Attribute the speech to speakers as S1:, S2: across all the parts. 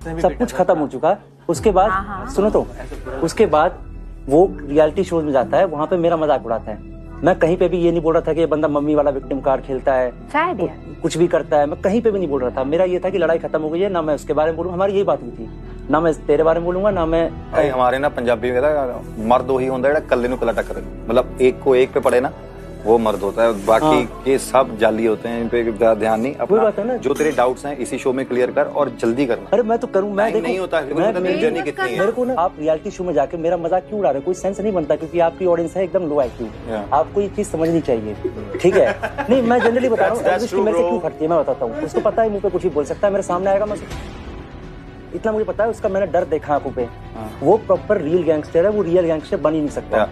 S1: सब कुछ खत्म हो चुका। उसके बाद सुनो तो, उसके बाद वो रियलिटी शोज में जाता है, वहाँ पे मेरा मजाक उड़ाता है। मैं कहीं पे भी ये नहीं बोल रहा था कि ये बंदा मम्मी वाला विक्टिम कार्ड खेलता है, कुछ भी करता है, मैं कहीं पे भी नहीं बोल रहा था। मेरा ये था कि लड़ाई खत्म हो गई है, ना मैं उसके बारे में बोलूँ, हमारी यही बात हुई थी, ना मैं तेरे बारे में बोलूंगा ना मैं।
S2: हमारे ना पंजाबी में कहता मर्द वही होता है कल्ले नु कला टक्कर, मतलब एक को एक पे पड़े ना वो मर्द होता है, बाकी ये सब जाली होते हैं, इन पे ध्यान नहीं। अपना बात है ना, जो तेरे डाउट्स हैं इसी शो में क्लियर कर और जल्दी करना।
S1: अरे मैं तो करूँ, मैं देखो
S2: नहीं होता जर्नी कितनी है।
S1: मेरे को ना आप रियलिटी शो में जाके मेरा मजाक क्यों उड़ा रहे, कोई सेंस नहीं बनता, क्योंकि आपकी ऑडियंस है एकदम लो आईक्यू, आपको ये चीज समझनी चाहिए, ठीक है। नहीं मैं जनरली बता रहा हूँ, मेरे से क्यों फटती है मैं बताता हूँ। उसको पता है मुंह पे कुछ भी बोल सकता है, मेरे सामने आएगा, मैं इतना मुझे पता है उसका, मैंने डर देखा आंखों पे। वो प्रॉपर रियल गैंगस्टर है, वो रियल गैंगस्टर बन ही नहीं सकता,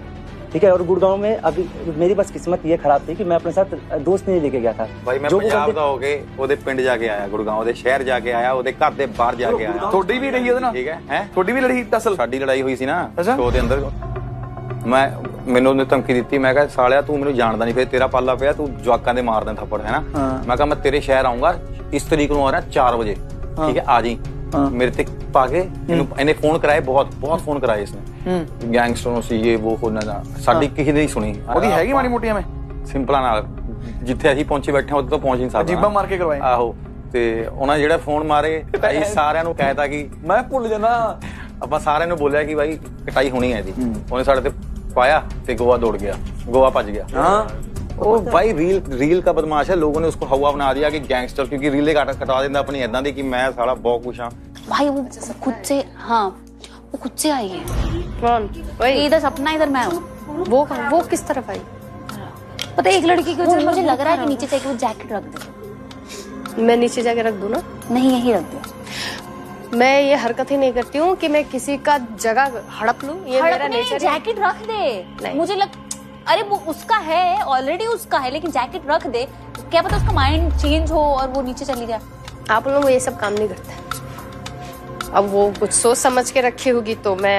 S1: ठीक है। और गुड़गांव में अभी मेरी बस किस्मत ये खराब थी कि मैं अपने साथ दोस्त नहीं लेके गया था।
S2: भाई मैं पंजाब ਦਾ ਹੋ ਕੇ ਉਹਦੇ ਪਿੰਡ ਜਾ ਕੇ ਆਇਆ, ਗੁੜਗਾਉਂ ਦੇ ਸ਼ਹਿਰ ਜਾ ਕੇ ਆਇਆ, ਉਹਦੇ ਘਰ ਦੇ ਬਾਹਰ ਜਾ ਕੇ ਆਇਆ।
S3: ਤੁਹਾਡੀ ਵੀ ਰਹੀ ਉਹਦੇ ਨਾਲ,
S2: ਠੀਕ ਹੈ
S3: ਤੁਹਾਡੀ ਵੀ ਲੜਾਈ ਅਸਲ
S2: ਸਾਡੀ ਲੜਾਈ ਹੋਈ ਸੀ ਨਾ ਸ਼ੋਅ ਦੇ ਅੰਦਰ। ਮੈਨੂੰ ਉਹਨੇ ਧਮਕੀ ਦਿੱਤੀ, ਮੈਂ ਕਿਹਾ ਸਾਲਿਆ ਤੂੰ ਮੈਨੂੰ ਜਾਣਦਾ ਨਹੀਂ, ਫਿਰ ਤੇਰਾ ਪਾਲਾ ਪਿਆ, ਤੂੰ ਜਵਾਕਾਂ ਦੇ ਮਾਰਦੇ ਥੱਪੜ ਹੈ ਨਾ। ਮੈਂ ਕਿਹਾ ਮੈਂ ਤੇਰੇ ਸ਼ਹਿਰ ਆਉਂਗਾ ਇਸ ਤਰੀਕ ਨੂੰ ਆ ਰਿਹਾ 4 ਵਜੇ, ਠੀਕ ਹੈ ਆ ਜੀ। मेरे तक पाके इन्हें फोन कराए, बहुत फोन कराए इसने, गैंगस्टरों से ये वो होना ना, साडी किसी ने नहीं सुनी।
S3: ਉਹਦੀ ਹੈਗੀ ਮਾੜੀ ਮੋਟੀਆਂ ਮੈਂ
S2: ਸਿੰਪਲਾਂ ਨਾਲ ਜਿੱਥੇ ਅਸੀਂ ਪਹੁੰਚੇ ਬੈਠੇ ਉੱਥੇ ਤੋਂ ਪਹੁੰਚ ਨਹੀਂ ਸਕਦੇ।
S3: ਜੀਬਾਂ ਮਾਰ ਕੇ ਕਰਵਾਏ
S2: ਆਹੋ, ਤੇ ਉਹਨਾਂ ਜਿਹੜਾ ਫੋਨ ਮਾਰੇ ਅਸੀਂ ਸਾਰਿਆਂ ਨੂੰ ਕਹਿਤਾ ਕਿ
S3: ਮੈਂ ਭੁੱਲ ਜਾਣਾ,
S2: ਆਪਾਂ ਸਾਰਿਆਂ ਨੂੰ ਬੋਲਿਆ ਕਿ ਭਾਈ ਕਟਾਈ ਹੋਣੀ ਹੈ ਜੀ। ਉਹਨੇ ਸਾਡੇ ਤੇ ਪਾਇਆ ਤੇ ਗੋਆ ਦੌੜ ਗਿਆ, ਗੋਆ भज गया। हाँ वो भाई रील का बदमाश है, लोगों ने उसको हवा बना दिया कि गैंगस्टर, क्योंकि रीले कटा देता अपनी ऐदा दी कि मैं साला बहुत कुछ हाँ।
S4: भाई वो खुद से, हाँ वो खुद से आई है। कौन? इधर सपना, इधर मैं हूँ।
S5: वो किस तरफ आई?
S4: पता है एक लड़की को मुझे लग रहा है कि नीचे से वो जैकेट रख दे।
S5: मैं नीचे जाके रख दूं ना?
S4: नहीं यहीं रख दो।
S5: मैं ये हरकत ही नहीं करती हूँ कि मैं किसी का जगह हड़प लूं, ये मेरा नेचर।
S4: जैकेट रख दे, मुझे अरे वो उसका है ऑलरेडी, उसका है, लेकिन जैकेट रख दे, क्या पता उसका माइंड चेंज हो और वो नीचे चली जाए।
S5: आप लोग ये सब काम नहीं करते। अब वो कुछ सोच समझ के रखी होगी तो मैं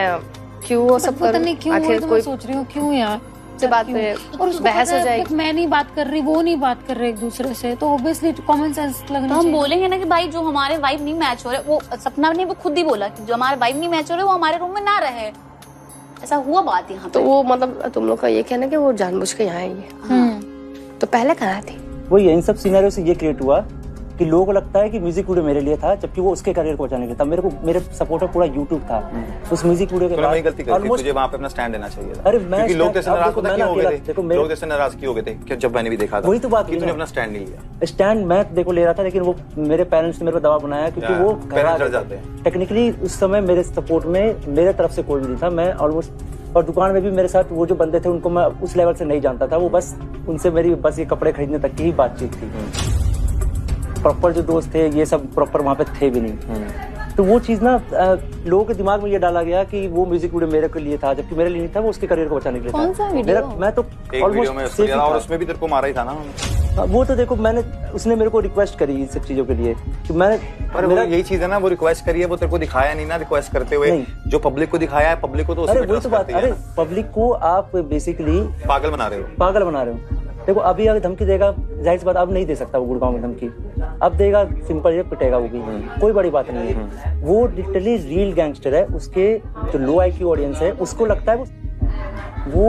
S5: क्यों वो सब
S6: पता नहीं क्यों,
S5: आखिर
S6: कोई सोच रही हूँ क्यों यार
S5: से बात पे बहस हो जाएगी।
S6: मैं नहीं बात कर रही, वो नहीं बात कर रहे एक दूसरे से, तो ऑब्वियसली कॉमन सेंस लगना चाहिए।
S4: हम बोलेंगे ना कि भाई जो हमारे वाइब नहीं मैच हो रहे, वो सपना ने वो खुद ही बोला कि जो हमारे वाइब नहीं मैच हो रहे वो हमारे रूम में ना रहे, ऐसा हुआ बात यहाँ।
S5: तो वो मतलब तुम लोग का ये कहना कि वो जानबूझ के यहाँ आई है, तो पहले कहाँ थी?
S1: वही इन सब सिनेरियो से ये क्रिएट हुआ कि लोगों को लगता है कि म्यूजिक वीडियो मेरे लिए था, जबकि वो उसके करियर को बचाने के लिए था। मेरे सपोर्ट में पूरा यूट्यूब था उस म्यूजिक वीडियो के बाद।
S2: वही गलती करी थी, तुझे वहाँ पे अपना स्टैंड लेना चाहिए था।
S1: अरे
S2: क्योंकि लोग तेरे से नाराज हो गए थे, लोग तेरे से नाराज क्यों हो गए थे, कि जब मैंने भी देखा था
S1: वही तो बात
S2: कि तूने अपना स्टैंड नहीं लिया।
S1: स्टैंड मैं देखो ले रहा था, लेकिन वो मेरे पेरेंट्स ने मेरे को दबाव बनाया, क्योंकि वो
S2: पेरेंट्स डर जाते हैं।
S1: टेक्निकली उस समय मेरे सपोर्ट में मेरे तरफ से कोई भी नहीं था। मैं ऑलमोस्ट, और दुकान में भी मेरे साथ वो जो बंदे थे उनको मैं उस लेवल से नहीं जानता था, वो बस उनसे मेरी बस ये कपड़े खरीदने तक की ही बातचीत थी। प्रॉपर जो दोस्त थे ये सब प्रॉपर वहाँ पे थे भी नहीं। तो वो चीज ना लोगों के दिमाग में ये डाला गया कि वो म्यूजिक वीडियो मेरे के लिए था, जबकि मेरे लिए नहीं था, वो उसके करियर को बचाने के लिए था।
S6: कौन सा वीडियो?
S1: मैं तो
S2: ऑलमोस्ट, और उसमें भी तेरे को मारा ही था ना।
S1: वो तो देखो मैंने, उसने मेरे को रिक्वेस्ट करी इन सब चीजों के लिए कि मैं,
S2: पर मेरा यही चीज है ना, वो रिक्वेस्ट करी है, वो तेरे को दिखाया नहीं ना रिक्वेस्ट करते हुए, जो पब्लिक को दिखाया है, पब्लिक को तो
S1: अरे वही तो बात, अरे पब्लिक को आप बेसिकली
S2: पागल बना रहे हो,
S1: पागल बना रहे हो। देखो अभी अगर धमकी देगा, जाहिर सी बात अब नहीं दे सकता वो गुड़गांव में धमकी, अब देगा सिंपल ये पिटेगा, वो भी कोई बड़ी बात नहीं है। वो लिटरली रियल गैंगस्टर है, उसके जो लो आईक्यू ऑडियंस है उसको लगता है वो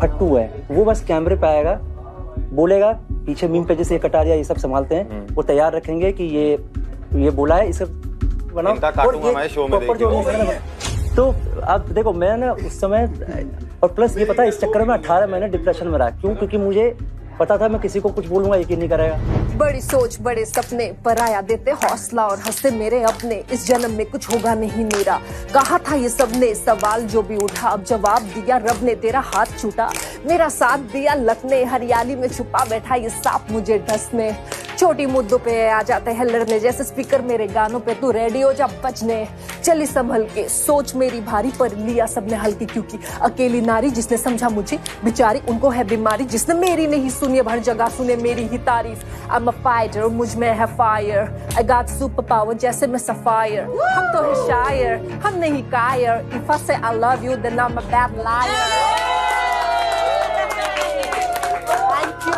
S1: फट्टू है, वो बस कैमरे पे आएगा, बोलेगा, पीछे मीम पे जैसे कटारिया ये सब संभालते हैं, वो तैयार रखेंगे कि ये बोला है, इसे बनाओ तो अब देखो मैं ना उस समय, और प्लस ये पता है इस चक्कर में 18 महीने डिप्रेशन में रहा। क्यों? क्योंकि मुझे पता था मैं किसी को कुछ बोलूंगा यकीन नहीं करेगा।
S7: बड़ी सोच बड़े सपने, पराया देते हौसला और हंसते मेरे अपने, इस जन्म में कुछ होगा नहीं मेरा, कहा था ये सबने, सवाल जो भी उठा अब जवाब दिया रब ने, तेरा हाथ छूटा मेरा साथ दिया लक ने, हरियाली में छुपा बैठा ये सांप मुझे डसने, छोटी मुद्दों पे आ जाते हैं लड़ने, जैसे स्पीकर मेरे गानों पे, तू रेडी हो जा बजने, चली संभल के, सोच मेरी भारी पर लिया सबने हल्की, क्योंकि अकेली नारी जिसने समझा मुझे बेचारी, उनको है बीमारी, जिसने मेरी नहीं सुनी अब हर जगह सुने मेरी ही तारीफ। आई एम अ फाइटर, मुझ में है fire, I got super power जैसे मैं सफायर, हम तो है शायर, हम नहीं कायर, if I say I love you then I am a bad liar. Thank you.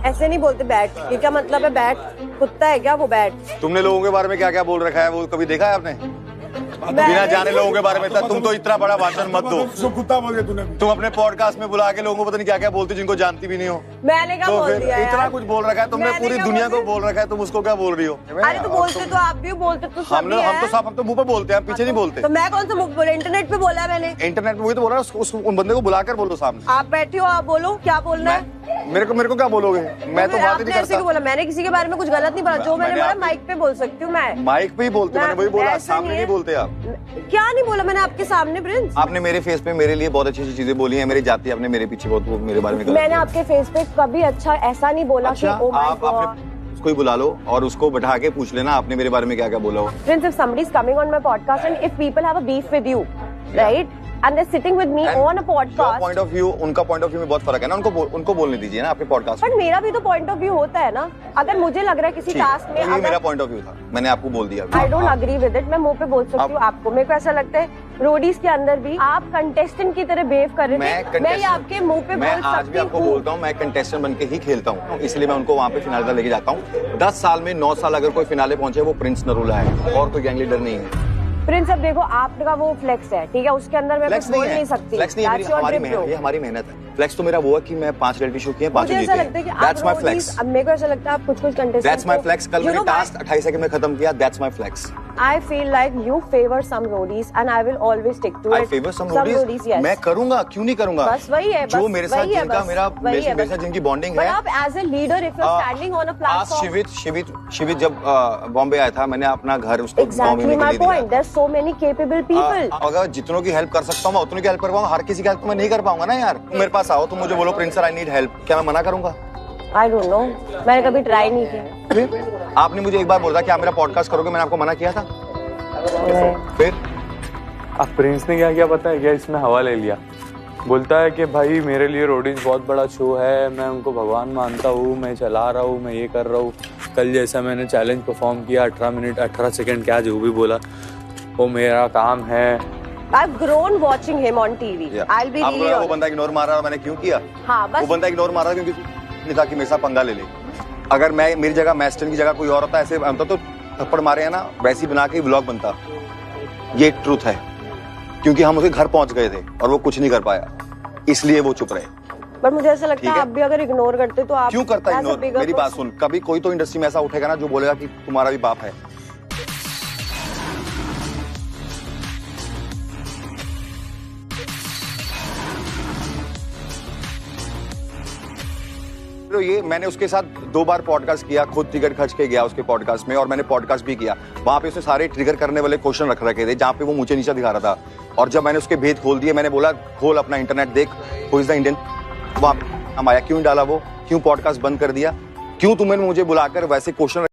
S8: ऐसे नहीं बोलते बैट, ये क्या मतलब है बैट? कुत्ता है क्या वो बैट?
S9: तुमने लोगों के बारे में क्या क्या बोल रखा है वो कभी देखा है आपने? बिना जाने लोगों के बारे में तुम तो इतना बड़ा भाषण मत दो।
S10: कुत्ता बोल दिया तूने।
S9: तुम अपने पॉडकास्ट में बुला के लोगों को पता नहीं क्या क्या बोलते जिनको जानती भी नहीं हो।
S8: मैंने क्या
S9: तो
S8: बोल
S9: फिर
S8: दिया
S9: इतना
S8: यार?
S9: कुछ बोल रखा है तुमने, पूरी दुनिया को बोल रखा है, तुम उसको क्या बोल रही हो?
S8: अरे तो बोलते तो आप भी बोलते तो सब
S9: हम तो मुंह पे बोलते हैं, पीछे नहीं बोलते।
S8: तो मैं कौन सा मुंह पे बोला? इंटरनेट पे बोला है मैंने।
S9: इंटरनेट में वही तो बोल रहा है, उन बंदे को बुलाकर बोलो सामने।
S8: आप बैठे हो, आप बोलो क्या बोलना है।
S9: मेरे को क्या बोलोगे? मैं तो बात ही नहीं
S8: ऐसे क्यों
S9: करता।
S8: बोला? मैंने किसी के बारे में कुछ गलत नहीं बोला, जो मैंने बोला माइक पे बोल सकती हूँ मैं।
S9: माइक पे ही बोलते, मैंने वही बोला,
S8: ऐसा
S9: सामने नहीं बोलते आप।
S8: क्या नहीं बोला मैंने आपके सामने प्रिंस?
S9: आपने मेरे फेस पे मेरे लिए बहुत अच्छी अच्छी चीजें बोली हैं, मेरी जाति आपने मेरे पीछे बहुत मेरे बारे में गलत
S8: मैंने आपके फेस पे कभी अच्छा ऐसा नहीं बोला कि
S9: अच्छा,
S8: ओ माय
S9: आप
S8: गॉड।
S9: अपने उसको ही बुला लो और उसको बैठा के पूछ लेना आपने मेरे बारे में क्या क्या बोला हो।
S8: Prince, if somebody is coming on my podcast and if people have a beef with you, right? And they're sitting with me on a podcast.
S9: Point of view, उनका पॉइंट ऑफ व्यू में बहुत फर्क है ना, उनको बोलने दीजिए ना आपके पॉडकास्ट में।
S8: पर मेरा भी तो पॉइंट ऑफ व्यू होता है ना। अगर मुझे लग रहा है किसी टास्क में,
S9: ये मेरा पॉइंट ऑफ व्यू था, मैंने आपको बोल दिया।
S8: I don't agree with it, मैं मुंह पे बोल सकती हूँ आपको। मेरे को ऐसा लगता है रोडीज के अंदर भी आप कंटेस्टेंट की तरह बिहेव कर रहे थे। मैं ये आपके मुंह पे बोल सकती हूँ।
S9: मैं आज भी आपको बोलता हूँ, मैं कंटेस्टेंट बन के ही खेलता हूँ, इसलिए मैं उनको वहाँ पे फिनाले तक लेके जाता हूँ। 10 साल में 9 साल अगर कोई फिनाले पहुंचे वो प्रिंस नरूला है और कोई गैंग लीडर नहीं है।
S8: प्रिंस, अब देखो आपका वो फ्लेक्स है, ठीक है, उसके अंदर मैं कुछ बोल नहीं सकती।
S9: फ्लेक्स नहीं है, ये हमारी मेहनत है। फ्लेक्स तो मेरा वो है कि मैं 5 रियलिटी शो किए, 5
S8: मुझे ऐसा लगता है कि
S9: दैट्स माय फ्लेक्स।
S8: अब मेरे को ऐसा लगता है आप कुछ कंटेस्टेंट।
S9: That's my flex. कल मैंने टास्क 28 सेकंड में खत्म किया, that's my flex.
S8: I feel like you favor some roadies and I will always stick to it.
S9: I favor some roadies,
S8: yes.
S9: मैं करूंगा, क्यों नहीं करूंगा?
S8: बस वही है,
S9: जो मेरे साथ जिनका मेरे साथ जिनकी बॉन्डिंग है।
S8: But आप as a leader, if you're standing on a platform.
S9: शिवित जब बॉम्बे आया था, मैंने अपना घर उसको बॉम्बे में
S8: Exactly my point. There's so many capable people.
S9: अगर जितनों की हेल्प कर सकता हूँ मैं उतनों की हेल्प कर पाऊंगा, हर किसी की हेल्प तो मैं नहीं कर पाऊंगा ना यार। मेरे पास आओ तुम मुझे बोलो Prince sir I need help, क्या मैं मना करूंगा?
S8: I don't know. मैंने कभी ट्राई नहीं किया।
S9: आपने मुझे एक बार बोला कि आप मेरा पॉडकास्ट करोगे, मैंने आपको मना किया था। फिर
S3: अब प्रिंस ने क्या किया पता है क्या? इसमें हवा ले लिया। बोलता है कि भाई मेरे लिए रोडीज बहुत बड़ा शो है, मैं उनको भगवान मानता हूँ, मैं चला रहा हूँ, मैं ये कर रहा हूँ। कल जैसा मैंने चैलेंज परफॉर्म किया 18 मिनट 18 सेकंड, क्या जो भी बोला वो मेरा काम है।
S8: I've grown watching him on TV. I'll be really honest.
S9: वो बंदा इग्नोर मार रहा, मैंने क्यों किया?
S8: हाँ, बस
S9: वो बंदा इग्नोर मार रहा क्योंकि नहीं था कि मेरे साथ पंगा ले ले। अगर मैं मेरी जगह मैस्टन की जगह कोई और होता ऐसे तो थप्पड़ मारे है ना, वैसी बना के व्लॉग बनता। ये ट्रूथ है, क्योंकि हम उसके घर पहुंच गए थे और वो कुछ नहीं कर पाया, इसलिए वो चुप रहे।
S8: पर मुझे ऐसा लगता है आप भी अगर इग्नोर करते तो आप
S9: क्यों करता इग्नोर? मेरी बात सुन, कभी कोई तो इंडस्ट्री में ऐसा उठेगा ना जो बोलेगा कि तुम्हारा भी बाप है। तो ये मैंने उसके साथ 2 बार पॉडकास्ट किया, खुद टिकट खर्च के गया उसके पॉडकास्ट में और मैंने पॉडकास्ट भी किया। वहां पे उसने सारे ट्रिगर करने वाले क्वेश्चन रख रखे थे जहां पे वो मुझे नीचा दिखा रहा था, और जब मैंने उसके भेद खोल दिए, मैंने बोला खोल अपना इंटरनेट देख, हु इज द इंडियन, वहां हम आया, क्यों डाला वो, क्यों पॉडकास्ट बंद कर दिया, क्यों तुमने मुझे बुलाकर वैसे क्वेश्चन